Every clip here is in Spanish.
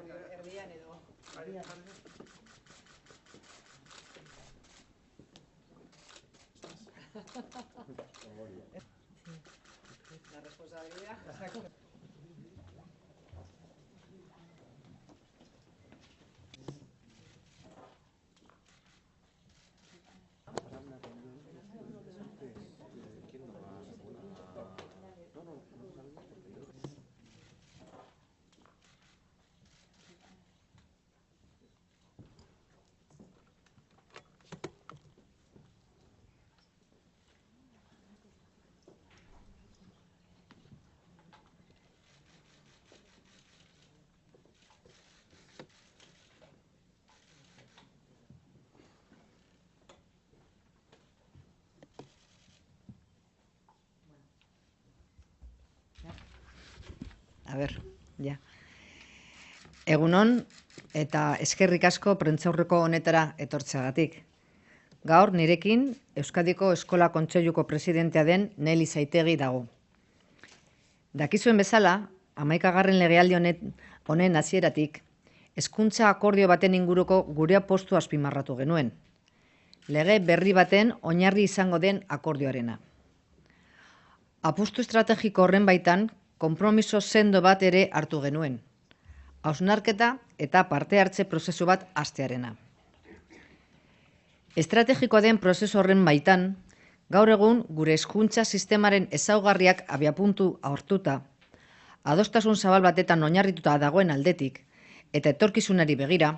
Erdian edo. La responsabilidad. Exacto. A ver, ja. Egunon eta eskerrik asko prentsaurreko honetara etortzeagatik. Gaur nirekin Euskadiko Eskola Kontseiluko presidentea den Neli Saitegi dago. Dakizuen bezala, 11. legealdi honen hasieratik, hezkuntza akordio baten inguruko gure apostu azpimarratu genuen. Lege berri baten oinarri izango den akordioarena. Apustu estrategiko horren baitan, konpromiso sendo bat ere hartu genuen. Hausnarketa eta parte hartze prozesu bat hastearena. Estrategikoa den prozesu horren baitan, gaur egun gure hezkuntza sistemaren ezaugarriak abiapuntu hartuta, adostasun zabal batetan oinarrituta dagoen aldetik eta etorkizunari begira,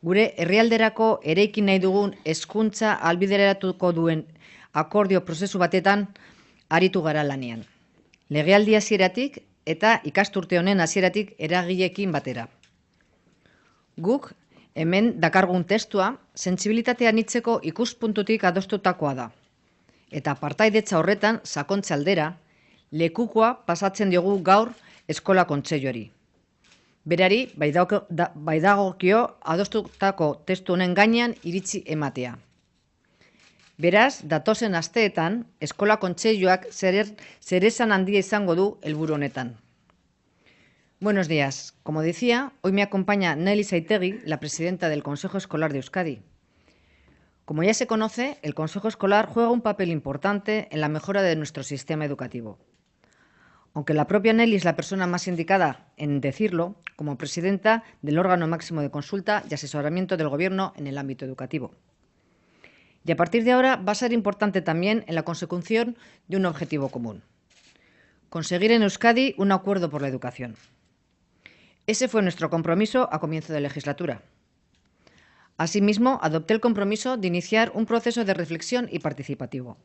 gure herrialderako eraiki nahi dugun hezkuntza ahalbideratuko duen akordio prozesu batetan aritu gara lanean. Legealdi hasieratik eta ikasturte honen hasieratik eragileekin batera. Guk hemen dakargun testua sentsibilitate anitzeko ikuspuntutik adostutakoa da. Eta partaidetza horretan sakontze aldera lekukoa pasatzen diogu gaur Eskola Kontseiluari. Berari baidagokio adostutako testu honen gainean iritzi ematea. Beraz, datozen asteetan, Eskola Kontseiluak zeresan handia izango du helburu honetan. Buenos días. Como decía, hoy me acompaña Neli Saitegi, la presidenta del Consejo Escolar de Euskadi. Como ya se conoce, el Consejo Escolar juega un papel importante en la mejora de nuestro sistema educativo. Aunque la propia Neli es la persona más indicada en decirlo, como presidenta del órgano máximo de consulta y asesoramiento del Gobierno en el ámbito educativo. Y a partir de ahora va a ser importante también en la consecución de un objetivo común: conseguir en Euskadi un acuerdo por la educación. Ese fue nuestro compromiso a comienzo de legislatura. Asimismo, adopté el compromiso de iniciar un proceso de reflexión y participativo.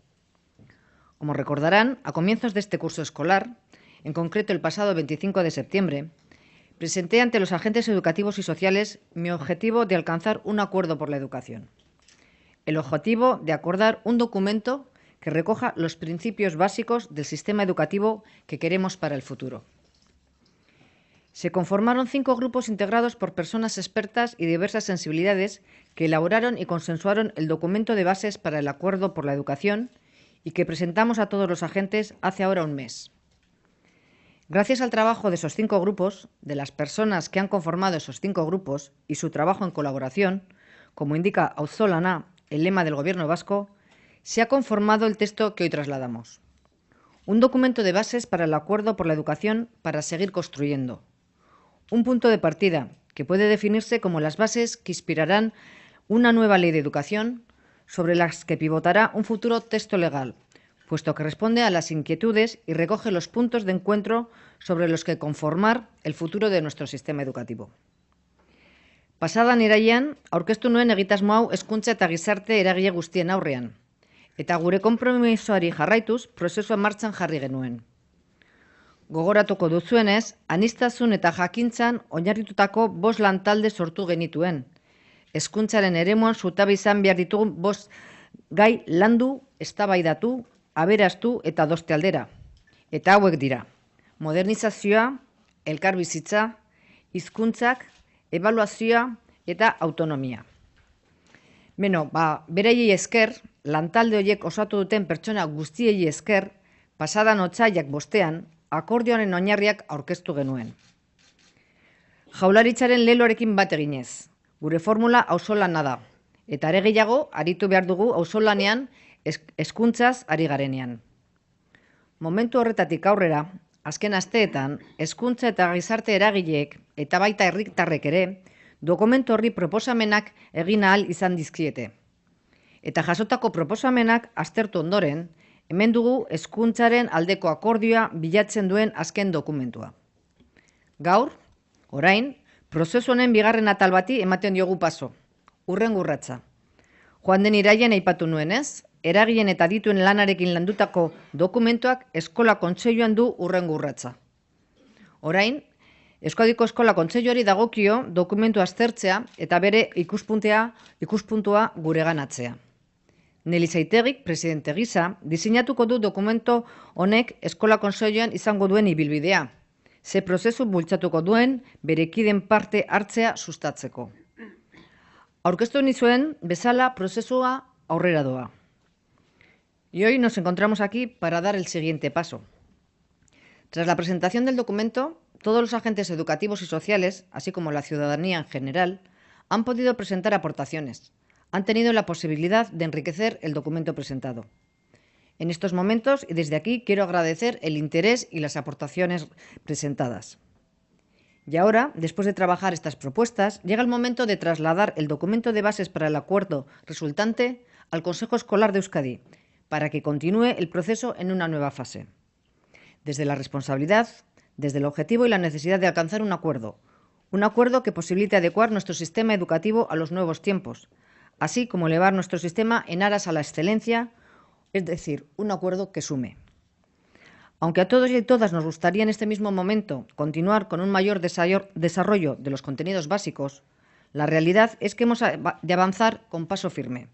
Como recordarán, a comienzos de este curso escolar, en concreto el pasado 25 de septiembre, presenté ante los agentes educativos y sociales mi objetivo de alcanzar un acuerdo por la educación. El objetivo de acordar un documento que recoja los principios básicos del sistema educativo que queremos para el futuro. Se conformaron 5 grupos integrados por personas expertas y diversas sensibilidades que elaboraron y consensuaron el documento de bases para el acuerdo por la educación y que presentamos a todos los agentes hace ahora un mes. Gracias al trabajo de esos 5 grupos, de las personas que han conformado esos 5 grupos y su trabajo en colaboración, como indica Auzolana, el lema del Gobierno vasco, se ha conformado el texto que hoy trasladamos. Un documento de bases para el acuerdo por la educación para seguir construyendo. Un punto de partida que puede definirse como las bases que inspirarán una nueva ley de educación sobre las que pivotará un futuro texto legal, puesto que responde a las inquietudes y recoge los puntos de encuentro sobre los que conformar el futuro de nuestro sistema educativo. Pasadan irailean, aurkeztu nuen egitasmo hau hezkuntza eta gizarte eragile guztien aurrean, eta gure konpromisoari jarraituz prozesua martxan jarri genuen. Gogoratuko duzuenez, aniztasun eta jakintzan oinarritutako 5 lantalde sortu genituen. Hezkuntzaren eremuan zutabe izan behar ditugun 5 gai landu, eztabaidatu, aberastu eta adoste aldera. Eta hauek dira: modernizazioa, elkarbizitza, hizkuntzak, ebaluazioa eta autonomia. Beraiei esker, lantalde horiek osatu duten pertsona guztiei esker, pasadan otsailak 5ean, akordioaren oinarriak aurkeztu genuen. Jaurlaritzaren leloarekin bat eginez, gure formula auzolana da, eta are gehiago aritu behar dugu auzolanean hezkuntzaz ari garenean. Momentu horretatik aurrera, azken asteetan, hezkuntza eta gizarte eragileek eta baita herritarrek ere, dokumentu horri proposamenak egin ahal izan dizkiete. Eta jasotako proposamenak aztertu ondoren, hemen dugu hezkuntzaren aldeko akordioa bilatzen duen azken dokumentua. Gaur, orain, prozesu honen bigarren atal bati ematen diogu paso, hurrengo urratsa. Joan den irailean aipatu nuenez, eragileen eta adituen lanarekin landutako dokumentuak Eskola Kontseiluan du hurrengo urratsa. Orain, Euskadiko Eskola Kontseiluari dagokio dokumentu aztertzea eta bere ikuspuntua gureganatzea. Neli Saitegik, presidente gisa, diseinatuko du dokumentu honek Eskola Kontseiluan izango duen ibilbidea, ze prozesu bultzatuko duen bere kideen parte hartzea sustatzeko. Aurkeztu nizuen bezala prozesua aurrera doa. Y hoy nos encontramos aquí para dar el siguiente paso. Tras la presentación del documento, todos los agentes educativos y sociales, así como la ciudadanía en general, han podido presentar aportaciones. Han tenido la posibilidad de enriquecer el documento presentado. En estos momentos, y desde aquí, quiero agradecer el interés y las aportaciones presentadas. Y ahora, después de trabajar estas propuestas, llega el momento de trasladar el documento de bases para el acuerdo resultante al Consejo Escolar de Euskadi, para que continúe el proceso en una nueva fase. Desde la responsabilidad, desde el objetivo y la necesidad de alcanzar un acuerdo que posibilite adecuar nuestro sistema educativo a los nuevos tiempos, así como elevar nuestro sistema en aras a la excelencia, es decir, un acuerdo que sume. Aunque a todos y a todas nos gustaría en este mismo momento continuar con un mayor desarrollo de los contenidos básicos, la realidad es que hemos de avanzar con paso firme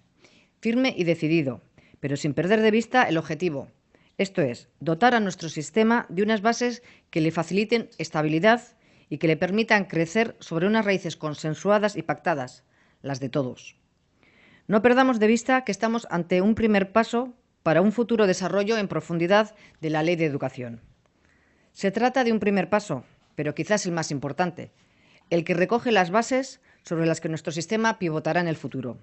y decidido, pero sin perder de vista el objetivo, esto es, dotar a nuestro sistema de unas bases que le faciliten estabilidad y que le permitan crecer sobre unas raíces consensuadas y pactadas, las de todos. No perdamos de vista que estamos ante un primer paso para un futuro desarrollo en profundidad de la Ley de Educación. Se trata de un primer paso, pero quizás el más importante, el que recoge las bases sobre las que nuestro sistema pivotará en el futuro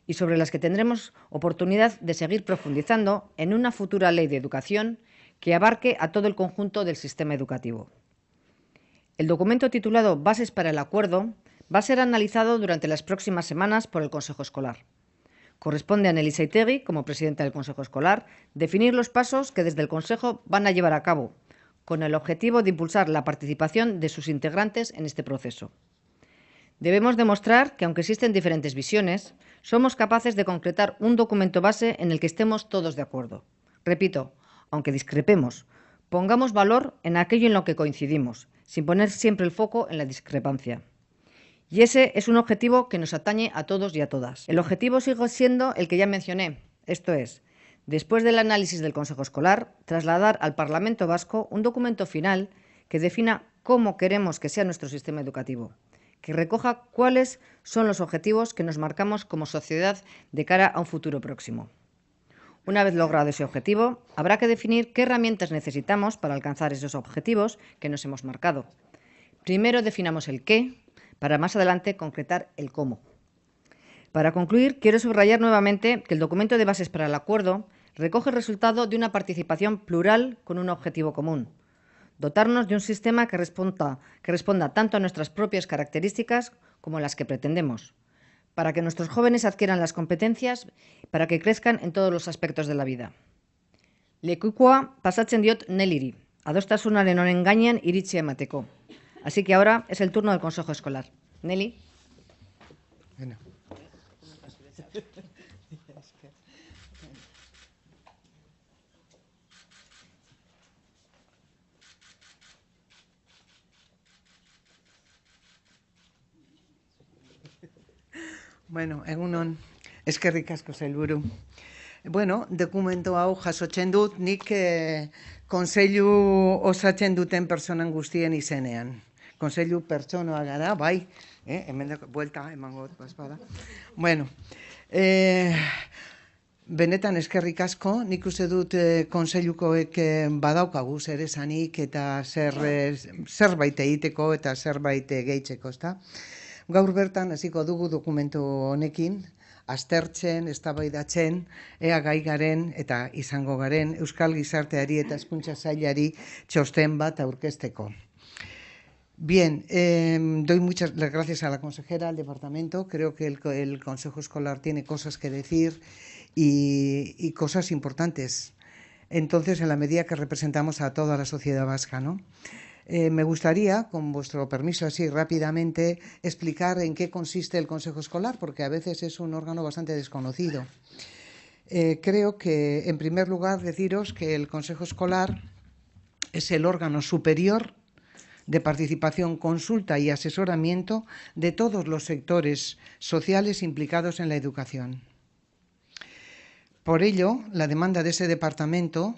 y sobre las que tendremos oportunidad de seguir profundizando en una futura Ley de Educación que abarque a todo el conjunto del sistema educativo. El documento titulado Bases para el Acuerdo va a ser analizado durante las próximas semanas por el Consejo Escolar. Corresponde a Neli Saitegui, como presidenta del Consejo Escolar, definir los pasos que desde el Consejo van a llevar a cabo, con el objetivo de impulsar la participación de sus integrantes en este proceso. Debemos demostrar que, aunque existen diferentes visiones, somos capaces de concretar un documento base en el que estemos todos de acuerdo. Repito, aunque discrepemos, pongamos valor en aquello en lo que coincidimos, sin poner siempre el foco en la discrepancia. Y ese es un objetivo que nos atañe a todos y a todas. El objetivo sigue siendo el que ya mencioné, esto es, después del análisis del Consejo Escolar, trasladar al Parlamento Vasco un documento final que defina cómo queremos que sea nuestro sistema educativo, que recoja cuáles son los objetivos que nos marcamos como sociedad de cara a un futuro próximo. Una vez logrado ese objetivo, habrá que definir qué herramientas necesitamos para alcanzar esos objetivos que nos hemos marcado. Primero definamos el qué, para más adelante concretar el cómo. Para concluir, quiero subrayar nuevamente que el documento de bases para el acuerdo recoge el resultado de una participación plural con un objetivo común: dotarnos de un sistema que responda tanto a nuestras propias características como a las que pretendemos, para que nuestros jóvenes adquieran las competencias para que crezcan en todos los aspectos de la vida. Lekukoa pasatzen diot Neliri, adostasunaren honen gainean iritzia emateko. Así que ahora es el turno del Consejo Escolar. Neli. Bueno. Bueno, egun on, eskerrik asko sailburu. Bueno, dokumentu hau jasotzen dut nik kontseilu osatzen duten personan guztien izenean. Kontseilu pertsonoa gara, bai, hemen buelta emango bazpada. Bueno, Benetan eskerrik asko, nik uste dut kontseilukoek badaukagu zer esanik eta zerbait egiteko eta zerbait gehitzeko, ezta? Gaur bertan hasiko dugu dokumentu honekin, aztertzen, eztabaidatzen, ea gai garen eta izango garen Euskal Gizarteari eta Hezkuntza Sailari txosten bat aurkezteko. Bien, doy muchas gracias a la consejera, al departamento. Creo que el Consejo Escolar tiene cosas que decir y cosas importantes. Entonces, en la medida que representamos a toda la sociedad vasca, ¿no? Me gustaría, con vuestro permiso así rápidamente, explicar en qué consiste el Consejo Escolar, porque a veces es un órgano bastante desconocido. Creo que, en primer lugar, deciros que el Consejo Escolar es el órgano superior de participación, consulta y asesoramiento de todos los sectores sociales implicados en la educación. Por ello, la demanda de ese departamento,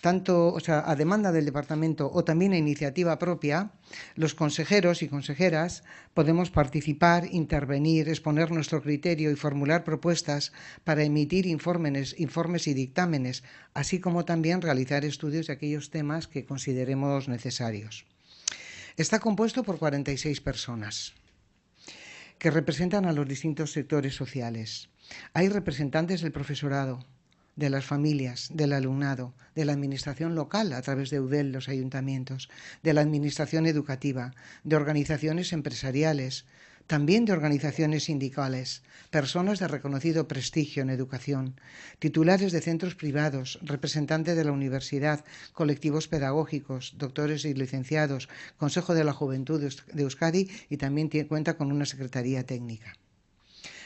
a demanda del departamento o también a iniciativa propia, los consejeros y consejeras podemos participar, intervenir, exponer nuestro criterio y formular propuestas para emitir informes y dictámenes, así como también realizar estudios de aquellos temas que consideremos necesarios. Está compuesto por 46 personas que representan a los distintos sectores sociales. Hay representantes del profesorado, de las familias, del alumnado, de la administración local a través de EUDEL, los ayuntamientos, de la administración educativa, de organizaciones empresariales, también de organizaciones sindicales, personas de reconocido prestigio en educación, titulares de centros privados, representantes de la universidad, colectivos pedagógicos, doctores y licenciados, Consejo de la Juventud de Euskadi y también cuenta con una secretaría técnica.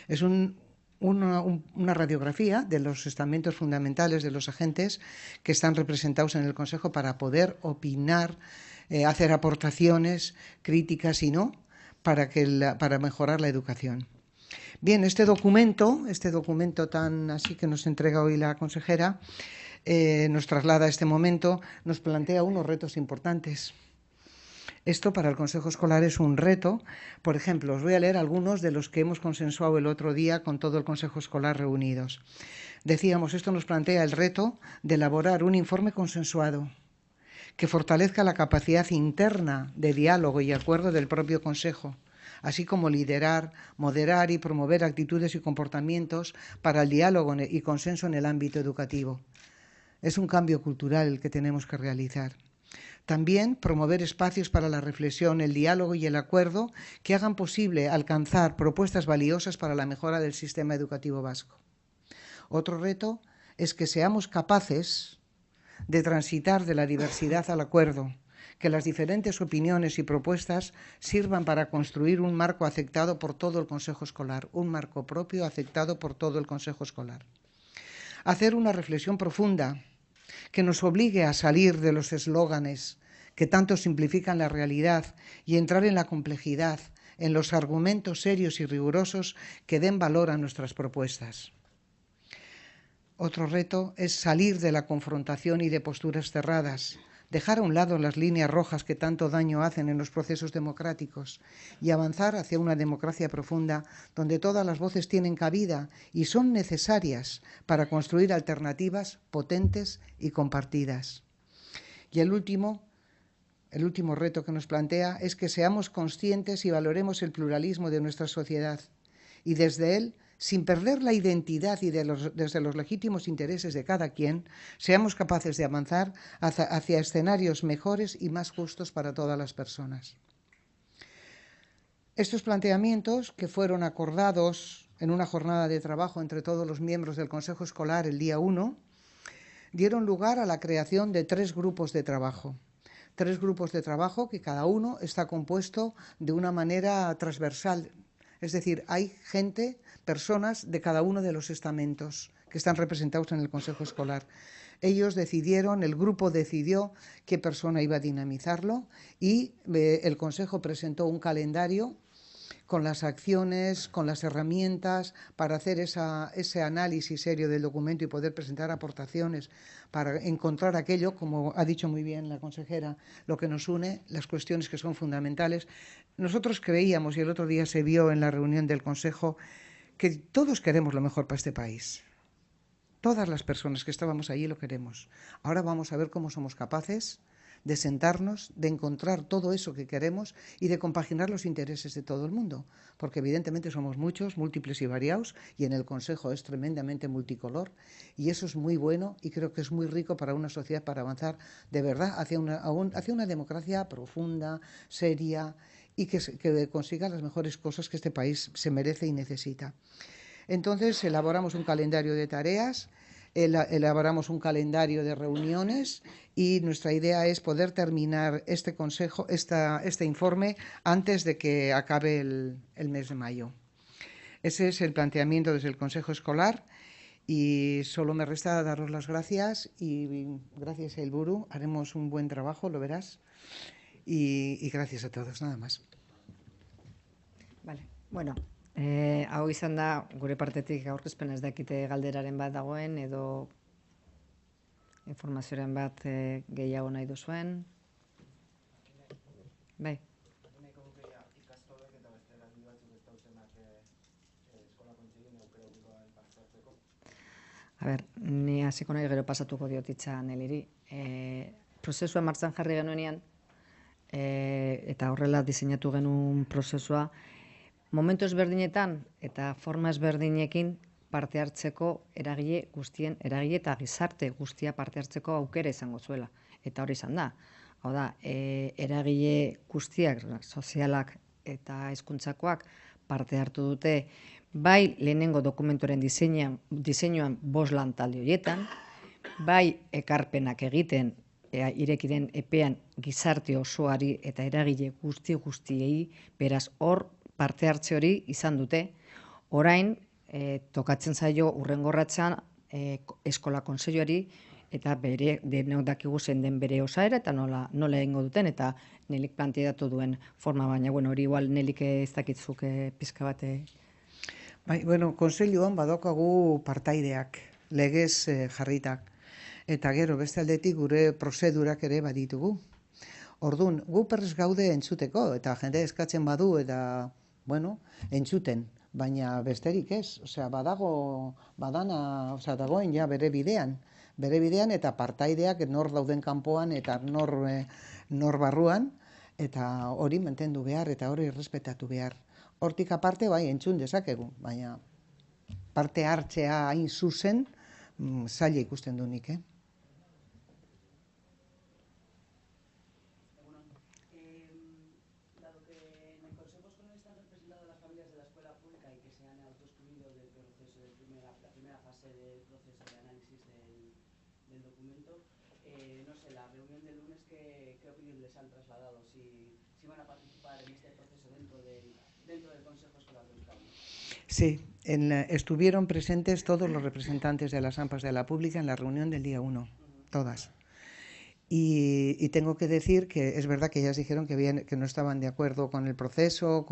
Es una radiografía de los estamentos fundamentales de los agentes que están representados en el Consejo para poder opinar, hacer aportaciones, críticas y no, para mejorar la educación. Bien, este documento tan así que nos entrega hoy la consejera, nos traslada a este momento, nos plantea unos retos importantes. Esto para el Consejo Escolar es un reto. Por ejemplo, os voy a leer algunos de los que hemos consensuado el otro día con todo el Consejo Escolar reunidos. Decíamos, esto nos plantea el reto de elaborar un informe consensuado que fortalezca la capacidad interna de diálogo y acuerdo del propio Consejo, así como liderar, moderar y promover actitudes y comportamientos para el diálogo y consenso en el ámbito educativo. Es un cambio cultural el que tenemos que realizar. También promover espacios para la reflexión, el diálogo y el acuerdo que hagan posible alcanzar propuestas valiosas para la mejora del sistema educativo vasco. Otro reto es que seamos capaces de transitar de la diversidad al acuerdo, que las diferentes opiniones y propuestas sirvan para construir un marco aceptado por todo el Consejo Escolar, un marco propio aceptado por todo el Consejo Escolar. Hacer una reflexión profunda que nos obligue a salir de los eslóganes que tanto simplifican la realidad y entrar en la complejidad, en los argumentos serios y rigurosos que den valor a nuestras propuestas. Otro reto es salir de la confrontación y de posturas cerradas, dejar a un lado las líneas rojas que tanto daño hacen en los procesos democráticos y avanzar hacia una democracia profunda donde todas las voces tienen cabida y son necesarias para construir alternativas potentes y compartidas. Y el último reto que nos plantea es que seamos conscientes y valoremos el pluralismo de nuestra sociedad y desde él, sin perder la identidad y desde los legítimos intereses de cada quien, seamos capaces de avanzar hacia escenarios mejores y más justos para todas las personas. Estos planteamientos, que fueron acordados en una jornada de trabajo entre todos los miembros del Consejo Escolar el día 1, dieron lugar a la creación de 3 grupos de trabajo. 3 grupos de trabajo que cada uno está compuesto de una manera transversal. Es decir, hay personas de cada uno de los estamentos que están representados en el Consejo Escolar. Ellos decidieron, el grupo decidió qué persona iba a dinamizarlo y el Consejo presentó un calendario con las acciones, con las herramientas para hacer ese análisis serio del documento y poder presentar aportaciones para encontrar aquello, como ha dicho muy bien la consejera, lo que nos une, las cuestiones que son fundamentales. Nosotros creíamos, y el otro día se vio en la reunión del Consejo, que todos queremos lo mejor para este país. Todas las personas que estábamos allí lo queremos. Ahora vamos a ver cómo somos capaces de sentarnos, de encontrar todo eso que queremos y de compaginar los intereses de todo el mundo, porque evidentemente somos muchos, múltiples y variados, y en el Consejo es tremendamente multicolor, y eso es muy bueno y creo que es muy rico para una sociedad para avanzar de verdad hacia una democracia profunda, seria y que consiga las mejores cosas que este país se merece y necesita. Entonces elaboramos un calendario de tareas, elaboramos un calendario de reuniones y nuestra idea es poder terminar este consejo, este informe antes de que acabe el mes de mayo. Ese es el planteamiento desde el Consejo Escolar y solo me resta daros las gracias y gracias a Helburu haremos un buen trabajo, lo verás, y gracias a todos, nada más. Vale, bueno. Hau izan da, gure partetik aurkezpen ez dakite galderaren bat dagoen, edo informazioaren bat gehiago nahi duzuen. Bai. A ber, ni hasiko nahi gero pasatuko diotitza Neliri. Prozesua martxan jarri genuenean, eta horrela diseinatu genuen prozesua, momentu ezberdinetan eta forma ezberdinekin parte hartzeko eragile eta gizarte guztia parte hartzeko aukera izango zuela. Eta hori izan da. Hau da, eragile guztiak, sozialak eta hezkuntzakoak parte hartu dute, bai lehenengo dokumentoren diseinuan 5 lantalde horietan, bai ekarpenak egiten ireki den epean gizarte osoari eta eragile guztiei, beraz hor parte hartze hori izan dute. Orain, tokatzen zaio hurrengo urratsean eskola kontseiluari eta bere denok dakigu zein den bere osaera eta nola egingo duten eta Nelik planteatu duen forma, baina hori igual Nelik ez dakitzuk pizka bat. Bai, kontseiluan badaukagu partaideak, legez jarritak, eta gero beste aldetik gure prozedurak ere baditugu. Orduan, gu prest gaude entzuteko, eta jende eskatzen badu, eta, entzuten, baina besterik ez. Osea, dagoen ja bere bidean eta partaideak nor dauden kanpoan eta nor barruan, eta hori mantendu behar eta hori errespetatu behar. Hortik aparte, bai, entzun dezakegu, baina parte hartzea hain zuzen, zaila ikusten du nik, Sí, estuvieron presentes todos los representantes de las AMPAs de la Pública en la reunión del día 1, todas. Y tengo que decir que es verdad que ellas dijeron que no estaban de acuerdo con el proceso,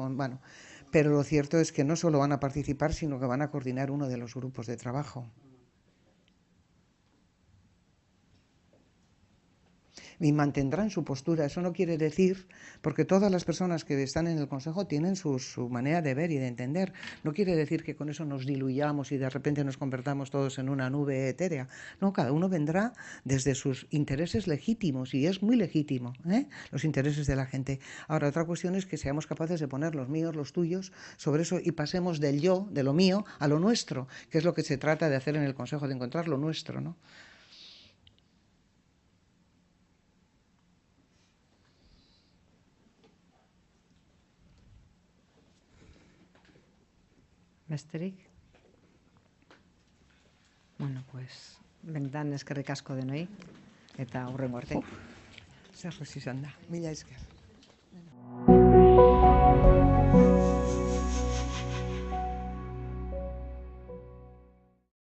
pero lo cierto es que no solo van a participar, sino que van a coordinar uno de los grupos de trabajo. Y mantendrán su postura. Eso no quiere decir, porque todas las personas que están en el Consejo tienen su manera de ver y de entender. No quiere decir que con eso nos diluyamos y de repente nos convertamos todos en una nube etérea. No, cada uno vendrá desde sus intereses legítimos, y es muy legítimo, los intereses de la gente. Ahora, otra cuestión es que seamos capaces de poner los míos, los tuyos, sobre eso y pasemos del yo, de lo mío, a lo nuestro, que es lo que se trata de hacer en el Consejo, de encontrar lo nuestro, ¿no? Besterik? Pues, benetan eskerrik asko denoi, eta hurrengo arte. Zer izan da, mila esker.